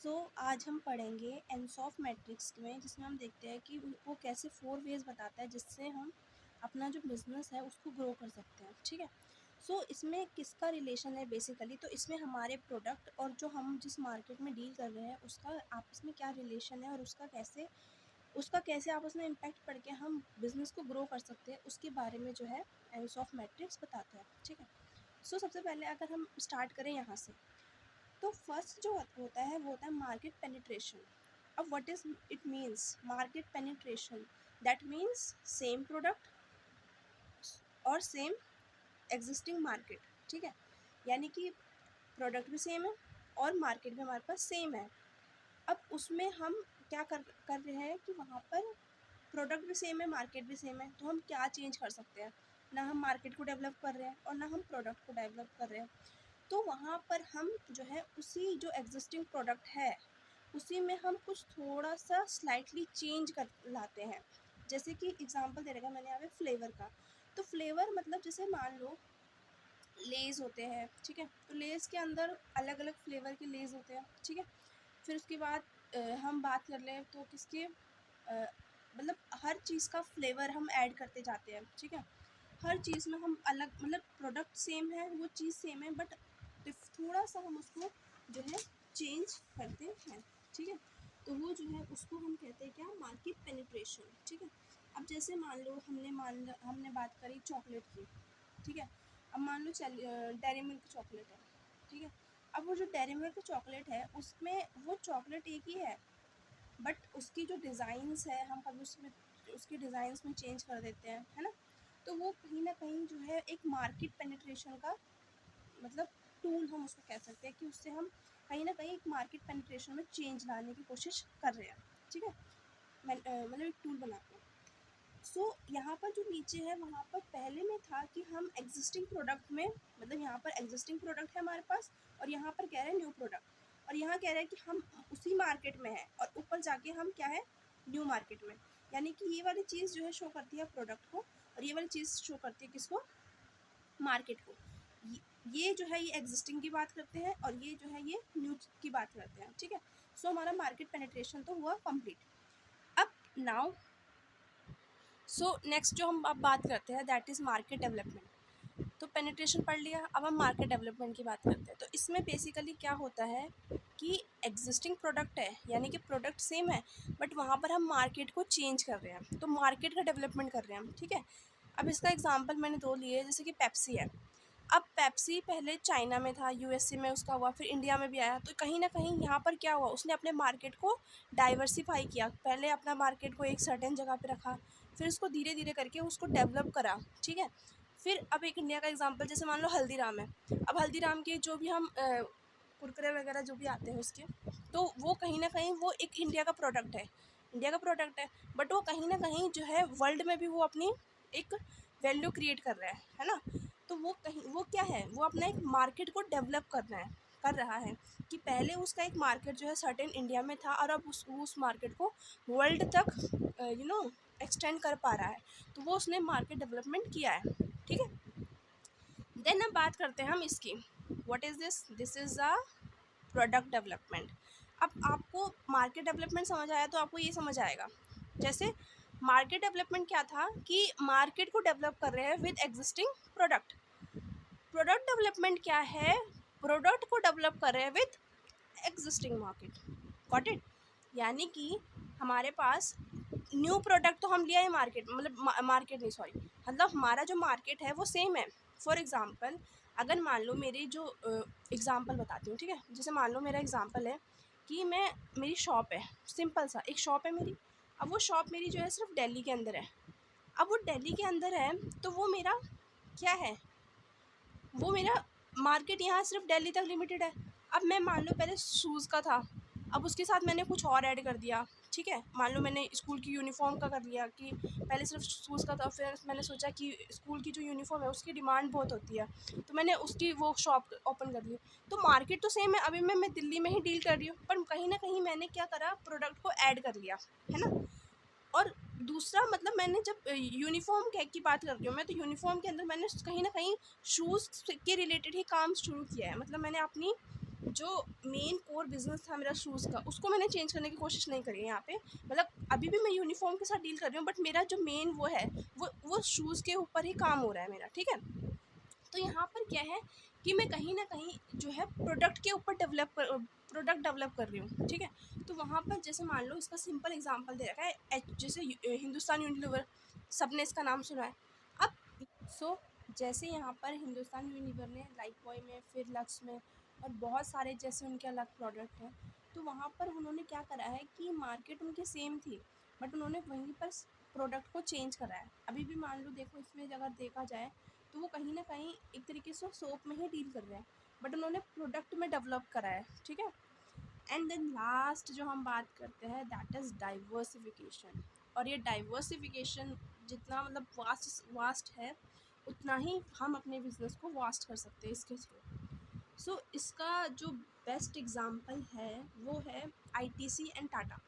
आज हम पढ़ेंगे एनसॉफ मैट्रिक्स में, जिसमें हम देखते हैं कि वो कैसे 4 वेज़ बताता है जिससे हम अपना जो बिज़नेस है उसको ग्रो कर सकते हैं। ठीक है। इसमें किसका रिलेशन है बेसिकली, तो इसमें हमारे प्रोडक्ट और जो हम जिस मार्केट में डील कर रहे हैं उसका आपस में क्या रिलेशन है और उसका कैसे आपस में इम्पैक्ट पड़ के हम बिज़नेस को ग्रो कर सकते हैं, उसके बारे में जो है एनसॉफ मैट्रिक्स बताता है। ठीक है। सबसे पहले अगर हम स्टार्ट करें यहाँ से, तो फर्स्ट जो होता है वो होता है मार्केट पेनिट्रेशन। अब what is it means market penetration? That means same product और सेम एग्जिस्टिंग मार्केट। ठीक है। यानी कि प्रोडक्ट भी सेम है और मार्केट भी हमारे पास सेम है। अब उसमें हम क्या कर रहे हैं कि वहाँ पर प्रोडक्ट भी सेम है, मार्केट भी सेम है, तो हम क्या चेंज कर सकते हैं? ना हम मार्केट को डेवलप कर रहे हैं और ना हम प्रोडक्ट को डेवलप कर रहे हैं। तो वहाँ पर हम जो है उसी जो एग्जिस्टिंग प्रोडक्ट है उसी में हम कुछ थोड़ा सा स्लाइटली चेंज कर लाते हैं। जैसे कि एग्जांपल दे रखा मैंने यहाँ पे फ्लेवर का। तो फ्लेवर मतलब जैसे मान लो लेज़ होते हैं। ठीक है। तो लेज़ के अंदर अलग अलग फ्लेवर के लेज़ होते हैं। ठीक है। फिर उसके बाद हम बात कर लें तो किसके मतलब हर चीज़ का फ्लेवर हम ऐड करते जाते हैं। ठीक है। हर चीज़ में हम अलग मतलब प्रोडक्ट सेम है, वो चीज़ सेम है, बट थोड़ा सा हम उसको जो है चेंज करते हैं। ठीक है। तो वो जो है उसको हम कहते हैं क्या? Market penetration. ठीक है। अब जैसे मान लो हमने बात करी चॉकलेट की। ठीक है। अब मान लो डेयरी मिल्क चॉकलेट है। ठीक है। अब वो जो डेयरी मिल्क चॉकलेट है उसमें वो चॉकलेट एक ही है, बट उसकी जो डिज़ाइंस है हम कभी उसमें उसकी डिज़ाइंस में चेंज कर देते हैं, है ना? तो वो कहीं न कहीं जो है एक मार्केट पेनिट्रेशन का मतलब टूल हम उसको कह सकते हैं कि उससे हम कहीं न कहीं एक मार्केट पेनिट्रेशन में चेंज लाने की कोशिश कर रहे हैं। ठीक है। मतलब एक टूल बना के। यहाँ पर जो नीचे है वहाँ पर पहले में था कि हम एग्जिस्टिंग प्रोडक्ट में मतलब यहाँ पर एग्जिस्टिंग प्रोडक्ट है हमारे पास और यहाँ पर कह रहे हैं न्यू प्रोडक्ट, और यहाँ कह रहे हैं कि हम उसी मार्केट में हैं और ऊपर जाके हम क्या है? न्यू मार्केट में। यानी कि ये वाली चीज़ जो है शो करती है प्रोडक्ट को और ये वाली चीज़ शो करती है किसको? मार्केट को। ये जो है ये एग्जिस्टिंग की बात करते हैं और ये जो है ये न्यू की बात करते हैं। ठीक है। हमारा मार्केट पेनिट्रेशन तो हुआ कंप्लीट। अब नाउ नेक्स्ट जो हम अब बात करते हैं दैट इज़ मार्केट डेवलपमेंट। तो पेनिट्रेशन पढ़ लिया, अब हम मार्केट डेवलपमेंट की बात करते हैं। तो इसमें बेसिकली क्या होता है कि एग्जिस्टिंग प्रोडक्ट है यानी कि प्रोडक्ट सेम है, बट वहाँ पर हम मार्केट को चेंज कर रहे हैं, तो मार्केट का डेवलपमेंट कर रहे हैं हम। ठीक है। अब इसका एग्जांपल मैंने दो लिए, जैसे कि पेप्सी है। अब पेप्सी पहले चाइना में था, यूएसए में उसका हुआ, फिर इंडिया में भी आया, तो कहीं ना कहीं यहाँ पर क्या हुआ, उसने अपने मार्केट को डाइवर्सिफाई किया। पहले अपना मार्केट को एक सर्टेन जगह पे रखा, फिर उसको धीरे धीरे करके उसको डेवलप करा। ठीक है। फिर अब एक इंडिया का एग्जांपल, जैसे मान लो हल्दीराम है। अब हल्दीराम के जो भी हम कुरकुरे वगैरह जो भी आते हैं उसके, तो वो कहीं ना कहीं वो एक इंडिया का प्रोडक्ट है, बट वो कहीं ना कहीं जो है वर्ल्ड में भी वो अपनी एक वैल्यू क्रिएट कर रहा है ना? तो वो क्या है, वो अपना एक मार्केट को डेवलप कर रहा है कि पहले उसका एक मार्केट जो है सर्टेन इंडिया में था और अब उस मार्केट को वर्ल्ड तक एक्सटेंड कर पा रहा है। तो वो उसने मार्केट डेवलपमेंट किया है। ठीक है। देन अब बात करते हैं हम इसकी, what is this is a product development. अब आपको मार्केट डेवलपमेंट समझ आया तो आपको ये समझ आएगा, जैसे मार्केट डेवलपमेंट क्या था कि मार्केट को डेवलप कर रहे हैं with existing product. Product development क्या है? प्रोडक्ट को डेवलप कर रहे हैं with existing market. Got it? यानी कि हमारे पास न्यू प्रोडक्ट तो हम लिया है मार्केट, मतलब मार्केट नहीं, सॉरी, मतलब हमारा जो मार्केट है वो सेम है। फॉर एग्जांपल, अगर मान लो मेरी जो एग्जांपल बताती हूँ। ठीक है। जैसे मान लो मेरा एग्जांपल है कि मेरी शॉप है, सिंपल सा एक शॉप है मेरी। अब वो शॉप मेरी जो है सिर्फ दिल्ली के अंदर है। अब वो दिल्ली के अंदर है तो वो मेरा क्या है, वो मेरा मार्केट यहाँ सिर्फ दिल्ली तक लिमिटेड है। अब मैं मान लो पहले शूज़ का था, अब उसके साथ मैंने कुछ और ऐड कर दिया। ठीक है। मान लो मैंने स्कूल की यूनिफॉर्म का कर लिया कि पहले सिर्फ शूज़ का था, फिर मैंने सोचा कि स्कूल की जो यूनिफॉर्म है उसकी डिमांड बहुत होती है, तो मैंने उसकी वो शॉप ओपन कर ली। तो मार्केट तो सेम है, अभी मैं दिल्ली में ही डील कर रही हूँ, पर कहीं ना कहीं मैंने क्या करा, प्रोडक्ट को ऐड कर लिया, है ना? और दूसरा मतलब मैंने जब यूनिफॉर्म की बात करती हूँ मैं, तो यूनिफॉर्म के अंदर मैंने कहीं ना कहीं शूज़ के रिलेटेड ही काम शुरू किया है। मतलब मैंने अपनी जो मेन कोर बिजनेस था मेरा शूज़ का, उसको मैंने चेंज करने की कोशिश नहीं करी है यहाँ पे। मतलब अभी भी मैं यूनिफॉर्म के साथ डील कर रही हूँ, बट मेरा जो मेन वो है, वो शूज़ के ऊपर ही काम हो रहा है मेरा, ठीक है। तो यहाँ पर क्या है कि मैं कहीं ना कहीं जो है प्रोडक्ट के ऊपर प्रोडक्ट डेवलप कर रही हूँ, ठीक है। तो वहाँ पर जैसे मान लो, इसका सिंपल एग्जांपल दे रखा है, जैसे हिंदुस्तान यूनिलीवर, सबने इसका नाम सुना है। अब सो जैसे यहाँ पर हिंदुस्तान यूनिलीवर ने लाइफबॉय में, फिर लक्स में, और बहुत सारे जैसे उनके अलग प्रोडक्ट हैं, तो वहाँ पर उन्होंने क्या करा है कि मार्केट उनकी सेम थी, बट उन्होंने वहीं पर प्रोडक्ट को चेंज करा है। अभी भी मान लो, देखो इसमें अगर देखा जाए तो वो कहीं ना कहीं एक तरीके से सोप में ही डील कर रहे हैं, बट उन्होंने प्रोडक्ट में डेवलप करा है, ठीक है। एंड देन लास्ट जो हम बात करते हैं, दैट इज़ डाइवर्सिफिकेशन। और ये डाइवर्सिफिकेशन जितना मतलब वास्ट है, उतना ही हम अपने बिजनेस को वास्ट कर सकते हैं इसके थ्रू। सो इसका जो बेस्ट एग्जांपल है वो है आईटीसी एंड टाटा।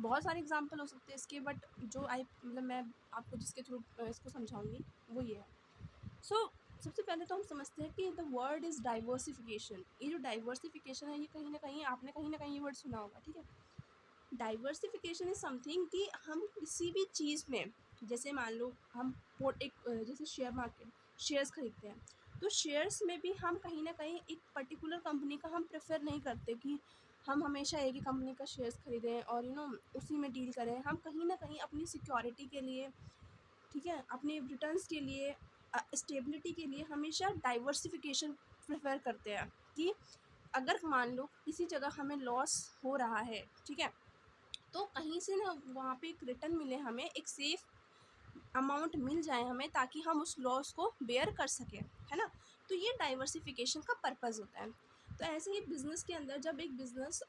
बहुत सारे एग्जांपल हो सकते हैं इसके, बट जो आई मतलब मैं आपको जिसके थ्रू इसको समझाऊंगी वो ये है। सो सबसे पहले तो हम समझते हैं कि द वर्ड इज़ डाइवर्सिफिकेशन। ये जो डाइवर्सिफिकेशन है, ये कहीं ना कहीं ये वर्ड सुना होगा, ठीक है। डाइवर्सिफिकेशन इज समथिंग कि हम किसी भी चीज़ में, जैसे मान लो हम एक जैसे शेयर मार्केट, शेयर्स खरीदते हैं, तो शेयर्स में भी हम कहीं ना कहीं एक पर्टिकुलर कंपनी का हम प्रेफर नहीं करते कि हम हमेशा एक ही कंपनी का शेयर्स खरीदें और उसी में डील करें। हम कहीं ना कहीं अपनी सिक्योरिटी के लिए, ठीक है, अपने रिटर्न्स के लिए, स्टेबिलिटी के लिए हमेशा डाइवर्सिफिकेशन प्रेफर करते हैं कि अगर मान लो किसी जगह हमें लॉस हो रहा है, ठीक है, तो कहीं से ना वहाँ पे एक रिटर्न मिले, हमें एक सेफ अमाउंट मिल जाए हमें, ताकि हम उस लॉस को बेयर कर सकें, है ना। तो ये डाइवर्सिफिकेशन का पर्पज़ होता है। तो ऐसे ही बिज़नेस के अंदर, जब एक बिज़नेस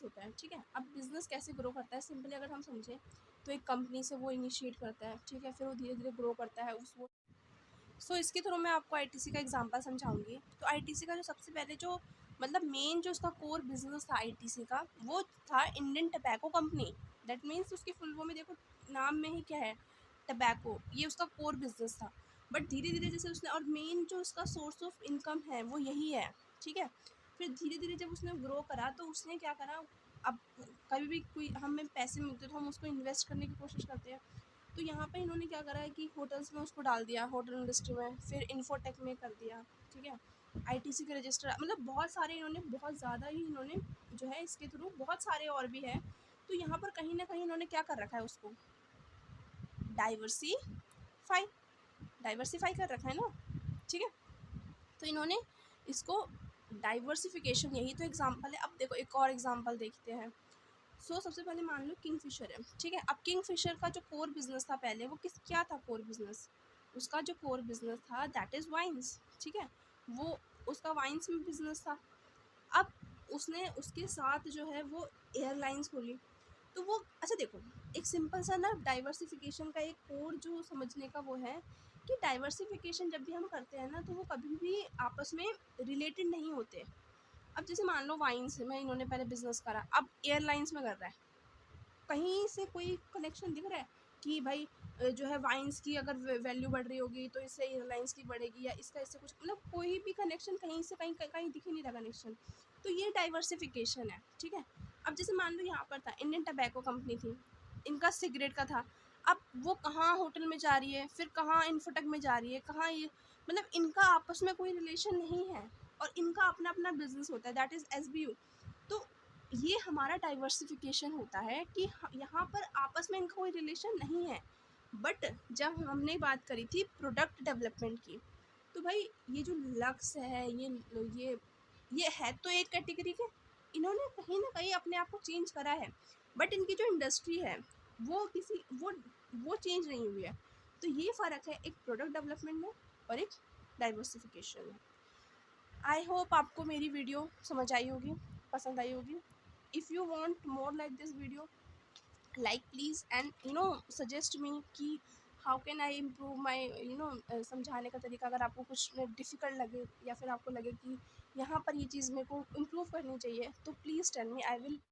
होता है, ठीक है। अब बिज़नेस कैसे ग्रो करता है, सिंपली अगर हम समझें तो एक कंपनी से वो इनिशिएट करता है, ठीक है, फिर वो धीरे धीरे ग्रो करता है उस वो। सो इसके थ्रू मैं आपको आईटीसी का एग्जांपल समझाऊंगी। तो आईटीसी का जो सबसे पहले जो मतलब मेन जो उसका कोर बिजनेस था आईटीसी का, वो था Indian tobacco company. That means उसकी फुल फॉर्म में देखो, नाम में ही क्या है, टबैको, ये उसका कोर बिजनेस था। बट धीरे धीरे जैसे उसने, और मेन जो उसका सोर्स ऑफ इनकम है वो यही है, ठीक है। फिर धीरे धीरे जब उसने ग्रो करा, तो उसने क्या करा, अब कभी भी कोई हमें पैसे मिलते तो हम उसको इन्वेस्ट करने की कोशिश करते हैं। तो यहाँ पे इन्होंने क्या करा है कि होटल्स में उसको डाल दिया, होटल इंडस्ट्री में, फिर इन्फोटेक में कर दिया, ठीक है। आईटीसी के रजिस्टर, मतलब बहुत सारे इन्होंने, बहुत ज़्यादा ही इन्होंने जो है इसके थ्रू, बहुत सारे और भी हैं। तो यहाँ पर कहीं ना कहीं इन्होंने क्या कर रखा है, उसको डाइवर्सीफाई डाइवर्सीफाई कर रखा है ना, ठीक है। तो इन्होंने इसको डाइवर्सिफिकेशन, यही तो एग्जाम्पल है। अब देखो एक और एग्जाम्पल देखते हैं। सबसे पहले मान लो किंगफिशर है, ठीक है। अब किंगफिशर का जो कोर बिजनेस था पहले, वो क्या था कोर बिजनेस, उसका जो कोर बिजनेस था दैट इज़ वाइन्स, ठीक है। वो उसका वाइन्स में बिजनेस था। अब उसने उसके साथ जो है वो एयरलाइंस खोली। तो वो, अच्छा देखो, एक सिंपल सा ना डाइवर्सिफिकेशन का एक कोर जो समझने का वो है कि डाइवर्सिफिकेशन जब भी हम करते हैं ना, तो वो कभी भी आपस में रिलेटेड नहीं होते। अब जैसे मान लो वाइन्स में इन्होंने पहले बिजनेस करा, अब एयरलाइंस में कर रहा है, कहीं से कोई कनेक्शन दिख रहा है कि भाई जो है वाइन्स की अगर वैल्यू बढ़ रही होगी तो इससे एयरलाइंस की बढ़ेगी, या इसका इससे कुछ, मतलब कोई भी कनेक्शन कहीं से कहीं कहीं दिख ही नहीं रहा कनेक्शन। तो ये डाइवर्सिफिकेशन है, ठीक है। अब जैसे मान लो यहाँ पर था, इंडियन टबैको कंपनी थी, इनका सिगरेट का था। अब वो कहाँ होटल में जा रही है, फिर कहाँ इन्फोटेक में जा रही है, कहाँ ये, मतलब इनका आपस में कोई रिलेशन नहीं है, और इनका अपना अपना बिजनेस होता है, दैट इज़ एसबीयू। तो ये हमारा डाइवर्सिफिकेशन होता है कि यहाँ पर आपस में इनका कोई रिलेशन नहीं है। बट जब हमने बात करी थी प्रोडक्ट डेवलपमेंट की, तो भाई ये जो लक्स है, ये है तो एक कैटेगरी के, इन्होंने कहीं ना कहीं अपने आप को चेंज करा है, बट इनकी जो इंडस्ट्री है वो वो चेंज नहीं हुई है। तो ये फ़र्क है एक प्रोडक्ट डेवलपमेंट में और एक डाइवर्सिफिकेशन में। आई होप आपको मेरी वीडियो समझ आई होगी, पसंद आई होगी। If you want more like this video, like please, and suggest me कि how can I improve my समझाने का तरीका। अगर आपको कुछ डिफ़िकल्ट लगे, या फिर आपको लगे कि यहाँ पर ये चीज़ मेरे को इम्प्रूव करनी चाहिए, तो please tell me, I will